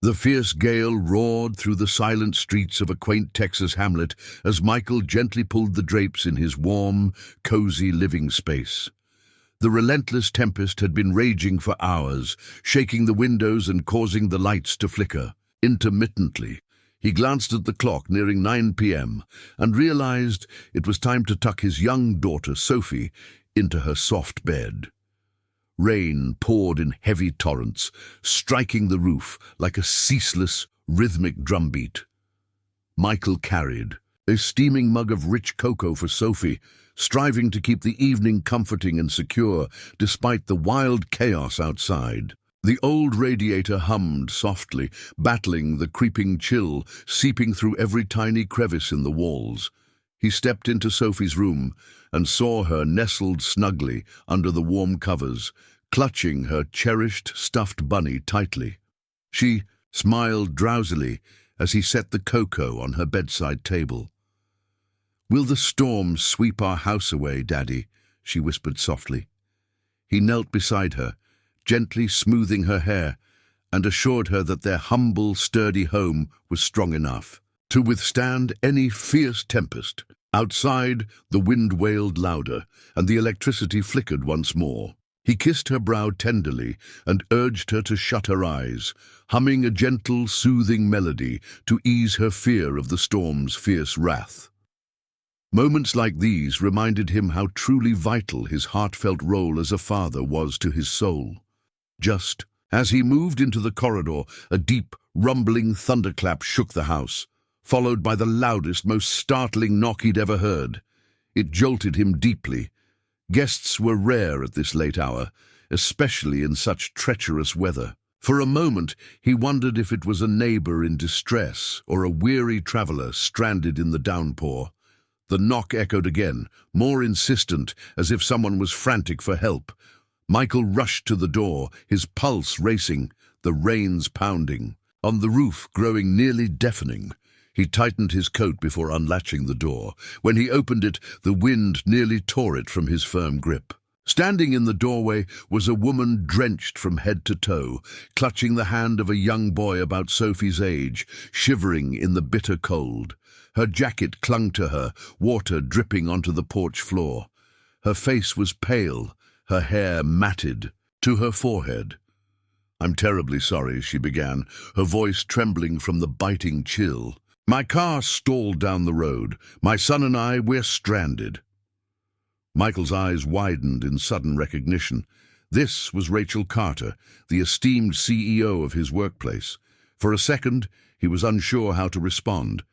The fierce gale roared through the silent streets of a quaint Texas hamlet as Michael gently pulled the drapes in his warm, cozy living space. The relentless tempest had been raging for hours, shaking the windows and causing the lights to flicker. Intermittently, he glanced at the clock nearing 9 p.m. and realized it was time to tuck his young daughter, Sophie, into her soft bed. Rain poured in heavy torrents, striking the roof like a ceaseless, rhythmic drumbeat. Michael carried a steaming mug of rich cocoa for Sophie, striving to keep the evening comforting and secure despite the wild chaos outside. The old radiator hummed softly, battling the creeping chill seeping through every tiny crevice in the walls. He stepped into Sophie's room and saw her nestled snugly under the warm covers, clutching her cherished stuffed bunny tightly. She smiled drowsily as he set the cocoa on her bedside table. "Will the storm sweep our house away, Daddy?" she whispered softly. He knelt beside her, gently smoothing her hair, and assured her that their humble, sturdy home was strong enough to withstand any fierce tempest. Outside, the wind wailed louder, and the electricity flickered once more. He kissed her brow tenderly and urged her to shut her eyes, humming a gentle, soothing melody to ease her fear of the storm's fierce wrath. Moments like these reminded him how truly vital his heartfelt role as a father was to his soul. Just as he moved into the corridor, a deep, rumbling thunderclap shook the house, followed by the loudest, most startling knock he'd ever heard. It jolted him deeply. Guests were rare at this late hour, especially in such treacherous weather. For a moment, he wondered if it was a neighbor in distress or a weary traveler stranded in the downpour. The knock echoed again, more insistent, as if someone was frantic for help. Michael rushed to the door, his pulse racing, the rains pounding. On the roof, growing nearly deafening, he tightened his coat before unlatching the door. When he opened it, the wind nearly tore it from his firm grip. Standing in the doorway was a woman drenched from head to toe, clutching the hand of a young boy about Sophie's age, shivering in the bitter cold. Her jacket clung to her, water dripping onto the porch floor. Her face was pale, her hair matted to her forehead. "I'm terribly sorry," she began, her voice trembling from the biting chill. "My car stalled down the road. My son and I, we're stranded." Michael's eyes widened in sudden recognition. This was Rachel Carter, the esteemed CEO of his workplace. For a second, he was unsure how to respond.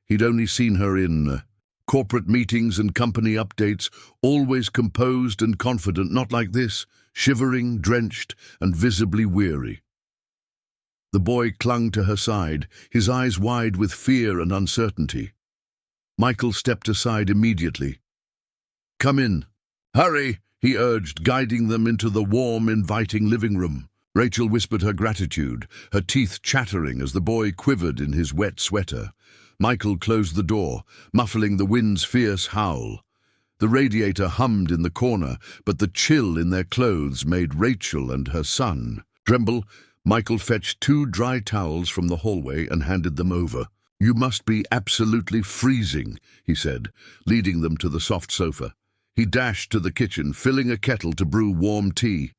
He'd only seen her in corporate meetings and company updates, always composed and confident, not like this, shivering, drenched, and visibly weary. The boy clung to her side, his eyes wide with fear and uncertainty. Michael stepped aside immediately. "Come in." "Hurry," he urged, guiding them into the warm, inviting living room. Rachel whispered her gratitude, her teeth chattering as the boy quivered in his wet sweater. Michael closed the door, muffling the wind's fierce howl. The radiator hummed in the corner, but the chill in their clothes made Rachel and her son tremble. Michael fetched 2 dry towels from the hallway and handed them over. "You must be absolutely freezing," he said, leading them to the soft sofa. He dashed to the kitchen, filling a kettle to brew warm tea.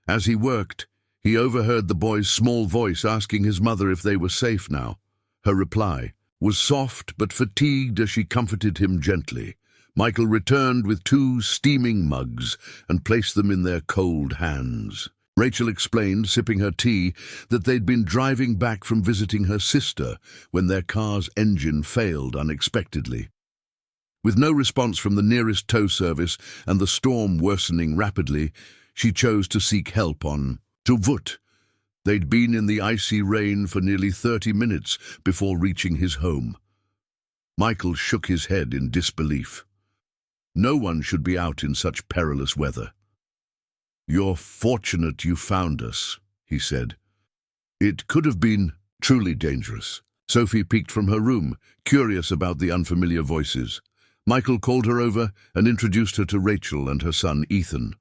As he worked, he overheard the boy's small voice asking his mother if they were safe now. Her reply was soft but fatigued as she comforted him gently. Michael returned with 2 steaming mugs and placed them in their cold hands. Rachel explained, sipping her tea, that they'd been driving back from visiting her sister when their car's engine failed unexpectedly. With no response from the nearest tow service and the storm worsening rapidly, she chose to seek help on Tuvut. They'd been in the icy rain for nearly 30 minutes before reaching his home. Michael shook his head in disbelief. No one should be out in such perilous weather. "You're fortunate you found us," he said. "It could have been truly dangerous." Sophie peeked from her room, curious about the unfamiliar voices. Michael called her over and introduced her to Rachel and her son Ethan.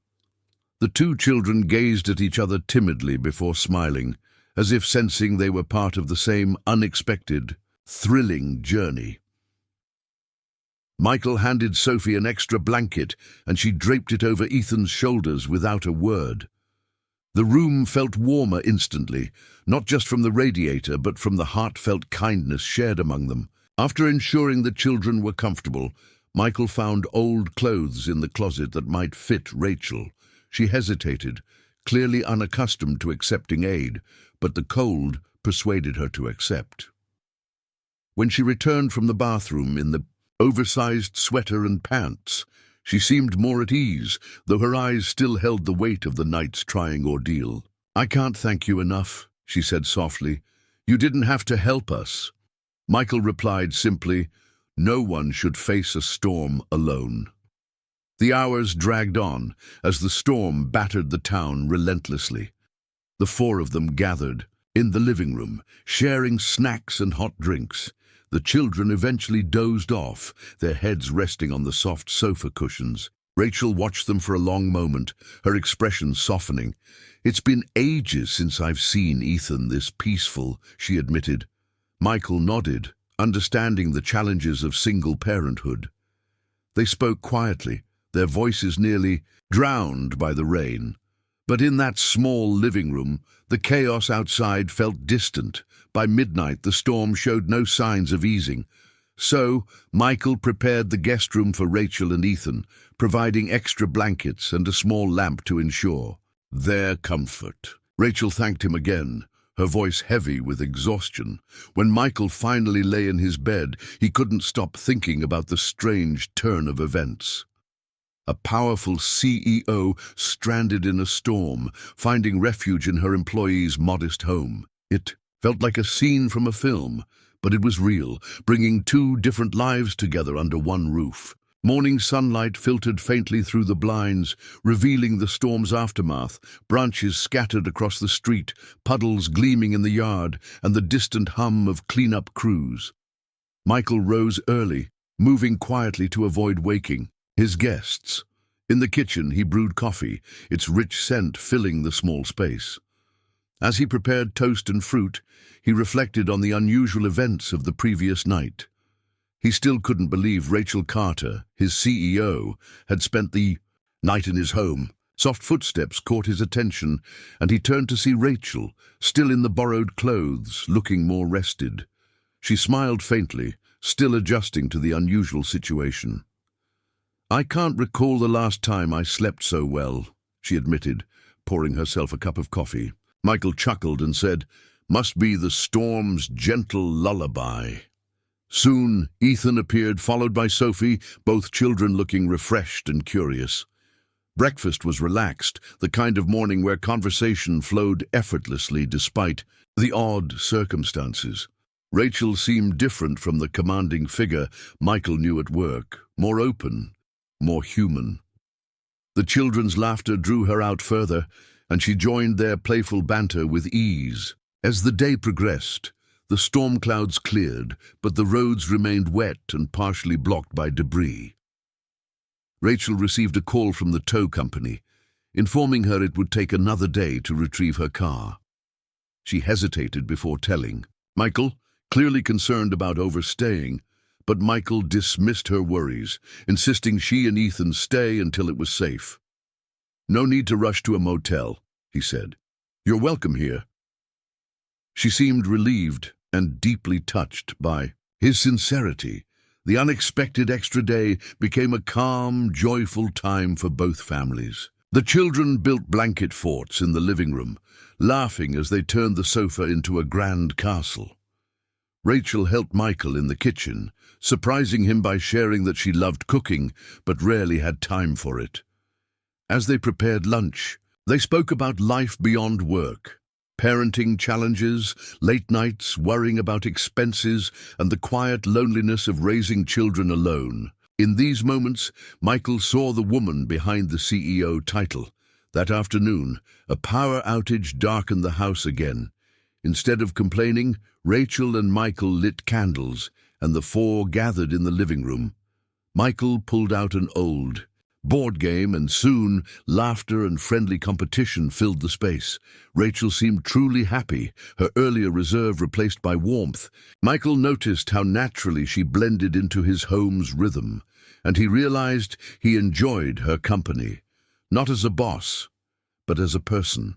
The 2 children gazed at each other timidly before smiling, as if sensing they were part of the same unexpected, thrilling journey. Michael handed Sophie an extra blanket, and she draped it over Ethan's shoulders without a word. The room felt warmer instantly, not just from the radiator, but from the heartfelt kindness shared among them. After ensuring the children were comfortable, Michael found old clothes in the closet that might fit Rachel. She hesitated, clearly unaccustomed to accepting aid, but the cold persuaded her to accept. When she returned from the bathroom in the oversized sweater and pants, she seemed more at ease, though her eyes still held the weight of the night's trying ordeal. "I can't thank you enough," she said softly. "You didn't have to help us." Michael replied simply, "No one should face a storm alone." The hours dragged on as the storm battered the town relentlessly. The four of them gathered in the living room, sharing snacks and hot drinks. The children eventually dozed off, their heads resting on the soft sofa cushions. Rachel watched them for a long moment, her expression softening. "It's been ages since I've seen Ethan this peaceful," she admitted. Michael nodded, understanding the challenges of single parenthood. They spoke quietly, their voices nearly drowned by the rain. But in that small living room, the chaos outside felt distant. By midnight, the storm showed no signs of easing. So, Michael prepared the guest room for Rachel and Ethan, providing extra blankets and a small lamp to ensure their comfort. Rachel thanked him again, her voice heavy with exhaustion. When Michael finally lay in his bed, he couldn't stop thinking about the strange turn of events. A powerful CEO stranded in a storm, finding refuge in her employee's modest home. It felt like a scene from a film, but it was real, bringing two different lives together under one roof. Morning sunlight filtered faintly through the blinds, revealing the storm's aftermath, branches scattered across the street, puddles gleaming in the yard, and the distant hum of cleanup crews. Michael rose early, moving quietly to avoid waking his guests. In the kitchen, he brewed coffee, its rich scent filling the small space. As he prepared toast and fruit, he reflected on the unusual events of the previous night. He still couldn't believe Rachel Carter, his CEO, had spent the night in his home. Soft footsteps caught his attention, and he turned to see Rachel, still in the borrowed clothes, looking more rested. She smiled faintly, still adjusting to the unusual situation. "I can't recall the last time I slept so well," she admitted, pouring herself a cup of coffee. Michael chuckled and said, "Must be the storm's gentle lullaby." Soon, Ethan appeared, followed by Sophie, both children looking refreshed and curious. Breakfast was relaxed, the kind of morning where conversation flowed effortlessly despite the odd circumstances. Rachel seemed different from the commanding figure Michael knew at work, more open, more human. The children's laughter drew her out further, and she joined their playful banter with ease. As the day progressed, the storm clouds cleared, but the roads remained wet and partially blocked by debris. Rachel received a call from the tow company, informing her it would take another day to retrieve her car. She hesitated before telling Michael, clearly concerned about overstaying, but Michael dismissed her worries, insisting she and Ethan stay until it was safe. "No need to rush to a motel," he said. "You're welcome here." She seemed relieved and deeply touched by his sincerity. The unexpected extra day became a calm, joyful time for both families. The children built blanket forts in the living room, laughing as they turned the sofa into a grand castle. Rachel helped Michael in the kitchen, surprising him by sharing that she loved cooking but rarely had time for it. As they prepared lunch, they spoke about life beyond work, parenting challenges, late nights, worrying about expenses, and the quiet loneliness of raising children alone. In these moments, Michael saw the woman behind the CEO title. That afternoon, a power outage darkened the house again. Instead of complaining, Rachel and Michael lit candles, and the four gathered in the living room. Michael pulled out an old, Board game, and soon laughter and friendly competition filled the space. Rachel seemed truly happy, her earlier reserve replaced by warmth. Michael noticed how naturally she blended into his home's rhythm, and he realized he enjoyed her company, not as a boss, but as a person.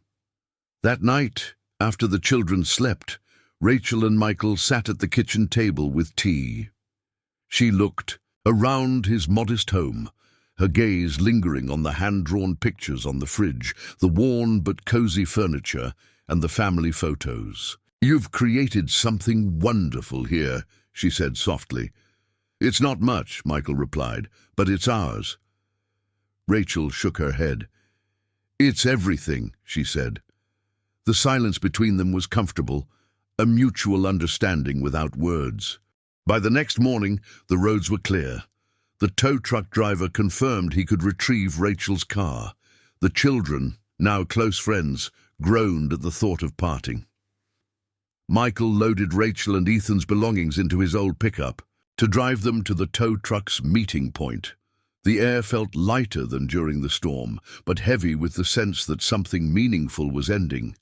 That night, after the children slept, Rachel and Michael sat at the kitchen table with tea. She looked around his modest home, her gaze lingering on the hand-drawn pictures on the fridge, the worn but cozy furniture, and the family photos. "You've created something wonderful here," she said softly. "It's not much," Michael replied, "but it's ours." Rachel shook her head. "It's everything," she said. The silence between them was comfortable, a mutual understanding without words. By the next morning, the roads were clear. The tow truck driver confirmed he could retrieve Rachel's car. The children, now close friends, groaned at the thought of parting. Michael loaded Rachel and Ethan's belongings into his old pickup to drive them to the tow truck's meeting point. The air felt lighter than during the storm, but heavy with the sense that something meaningful was ending.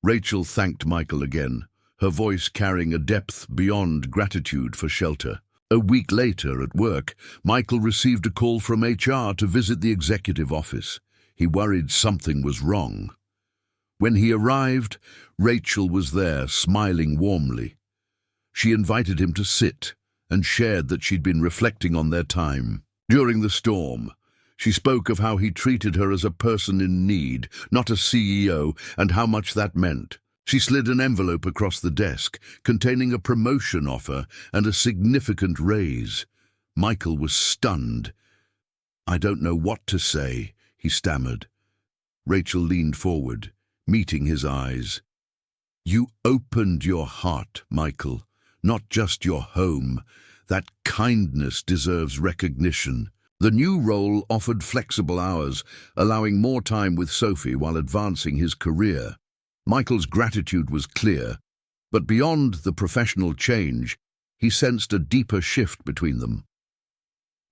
Rachel thanked Michael again, her voice carrying a depth beyond gratitude for shelter. A week later, at work, Michael received a call from HR to visit the executive office. He worried something was wrong. When he arrived, Rachel was there, smiling warmly. She invited him to sit and shared that she'd been reflecting on their time during the storm. She spoke of how he treated her as a person in need, not a CEO, and how much that meant. She slid an envelope across the desk, containing a promotion offer and a significant raise. Michael was stunned. "I don't know what to say," he stammered. Rachel leaned forward, meeting his eyes. "You opened your heart, Michael, not just your home. That kindness deserves recognition." The new role offered flexible hours, allowing more time with Sophie while advancing his career. Michael's gratitude was clear, but beyond the professional change, he sensed a deeper shift between them.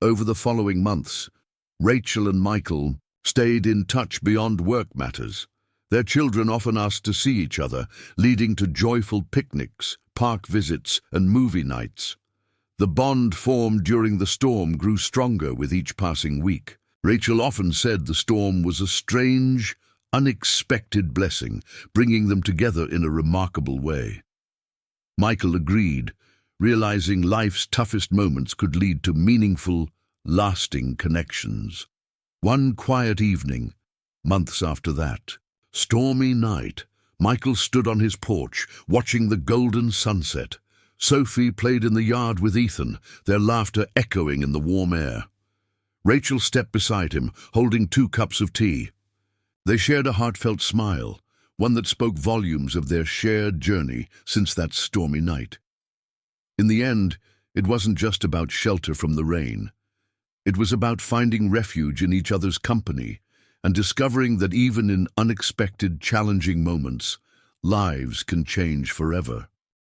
Over the following months, Rachel and Michael stayed in touch beyond work matters. Their children often asked to see each other, leading to joyful picnics, park visits, and movie nights. The bond formed during the storm grew stronger with each passing week. Rachel often said the storm was a strange, unexpected blessing, bringing them together in a remarkable way. Michael agreed, realizing life's toughest moments could lead to meaningful, lasting connections. One quiet evening, months after that, stormy night, Michael stood on his porch, watching the golden sunset. Sophie played in the yard with Ethan, their laughter echoing in the warm air. Rachel stepped beside him, holding 2 cups of tea. They shared a heartfelt smile, one that spoke volumes of their shared journey since that stormy night. In the end, it wasn't just about shelter from the rain. It was about finding refuge in each other's company and discovering that even in unexpected, challenging moments, lives can change forever.